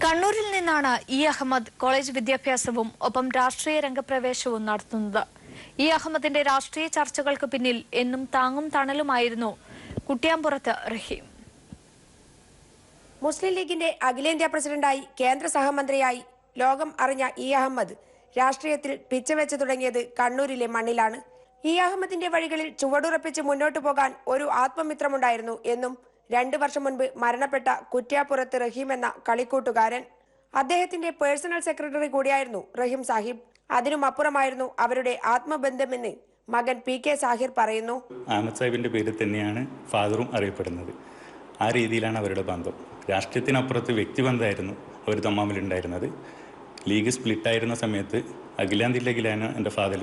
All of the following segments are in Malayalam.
കണ്ണൂരിൽ നിന്നാണ് ഇ അഹമ്മദ് കോളേജ് വിദ്യാഭ്യാസവും ഒപ്പം രാഷ്ട്രീയ രംഗപ്രവേശവും നടത്തുന്നത്. ഇ അഹമ്മദിന്റെ രാഷ്ട്രീയ ചർച്ചകൾക്ക് പിന്നിൽ എന്നും താങ്ങും തണലുമായിരുന്നു കുട്ട്യാമ്പുറത്ത് റഹീം. മുസ്ലിം ലീഗിന്റെ അഖിലേന്ത്യാ പ്രസിഡന്റായി കേന്ദ്ര സഹമന്ത്രിയായി ലോകം അറിഞ്ഞ ഇ അഹമ്മദ് രാഷ്ട്രീയത്തിൽ പിച്ചവെച്ച് തുടങ്ങിയത് കണ്ണൂരിലെ മണ്ണിലാണ്. ഇ അഹമ്മദിന്റെ വഴികളിൽ ചുവടുറപ്പിച്ച് മുന്നോട്ടു പോകാൻ ഒരു ആത്മമിത്രമുണ്ടായിരുന്നു എന്നും 2 വർഷം മുൻപ് മരണപ്പെട്ട കുറ്റ്യാപ്പുറത്ത് റഹീം എന്ന കളിക്കൂട്ടുകാരൻ. അദ്ദേഹത്തിന്റെ പേഴ്സണൽ സെക്രട്ടറി കൂടിയായിരുന്നു റഹീം സാഹിബ്. അതിനുമപ്പുറമായിരുന്നു അവരുടെ ആത്മബന്ധമെന്ന് മകൻ PK സാഹിർ പറയുന്നു. അഹമ്മദ് സാഹിബിന്റെ പേരിൽ തന്നെയാണ് ഫാദറും അറിയപ്പെടുന്നത്. ആ രീതിയിലാണ് അവരുടെ ബന്ധം. രാഷ്ട്രീയത്തിനപ്പുറത്ത് വ്യക്തിബന്ധമായിരുന്നു അവർ തമ്മിലുണ്ടായിരുന്നത്. ലീഗ് സ്പ്ലിറ്റായിരുന്ന സമയത്ത് അഖിലാന്ത്യയിലേക്കിലാണ് എൻ്റെ ഫാദർ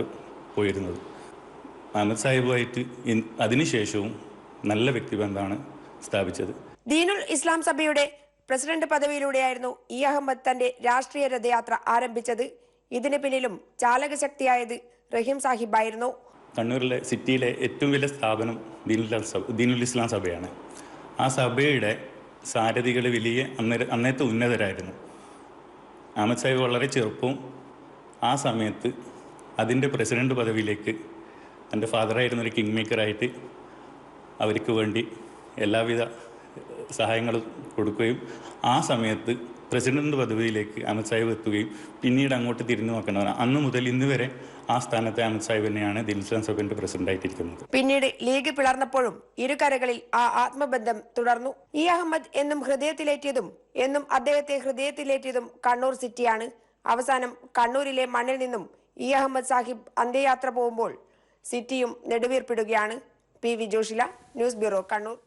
പോയിരുന്നത്. അഹമ്മദ് സാഹിബുമായിട്ട് അതിനുശേഷവും നല്ല വ്യക്തിബന്ധമാണ് സ്ഥാപിച്ചത്. ദീനുൽ ഇസ്ലാം സഭയുടെ പ്രസിഡന്റ് പദവിയിലൂടെയായിരുന്നു ഇ അഹമ്മദ് തന്റെ രാഷ്ട്രീയ രഥയാത്ര ആരംഭിച്ചത്. ഇതിന് പിന്നിലും ചാലകശക്തിയായത് റഹീം സാഹിബായിരുന്നു. കണ്ണൂരിലെ സിറ്റിയിലെ ഏറ്റവും വലിയ സ്ഥാപനം ദീനുൽ ഇസ്ലാം സഭയാണ്. ആ സഭയുടെ സാരഥികൾ വലിയ അന്നത്തെ ഉന്നതരായിരുന്നു. അഹമ്മദ് സാഹിബ് വളരെ ചെറുപ്പവും ആ സമയത്ത് അതിൻ്റെ പ്രസിഡന്റ് പദവിയിലേക്ക് എൻ്റെ ഫാദറായിരുന്നൊരു കിങ് മേക്കറായിട്ട് അവർക്ക് വേണ്ടി എല്ലാവിധ സഹായങ്ങളും കൊടുക്കുകയും ആ സമയത്ത് പ്രസിഡന്റ് പദവിയിലേക്ക് അഹമ്മദ് സാഹിബ് എത്തുകയും പിന്നീട് അങ്ങോട്ട് തിരിഞ്ഞു നോക്കേണ്ടവരാണ്. അന്ന് മുതൽ ഇന്ന് വരെ ആ സ്ഥാനത്തെ അഹമ്മദ് സാഹിബ് തന്നെയാണ് ദീനുൽ ഇസ്ലാം സഭയുടെ പ്രസിഡന്റായിട്ടിരിക്കുന്നത്. പിന്നീട് ലീഗ് പിളർന്നപ്പോഴും ഇരുകരകളിൽ ആ ആത്മബന്ധം തുടർന്നു. ഇ അഹമ്മദ് എന്നും ഹൃദയത്തിലേറ്റിയതും എന്നും അദ്ദേഹത്തെ ഹൃദയത്തിലേറ്റിയതും കണ്ണൂർ സിറ്റിയാണ്. അവസാനം കണ്ണൂരിലെ മണ്ണിൽ നിന്നും ഇ അഹമ്മദ് സാഹിബ് അന്ത്യയാത്ര പോകുമ്പോൾ സിറ്റിയും നെടുവീർപ്പിടുകയാണ്. PV Joshila, news bureau, Kannur.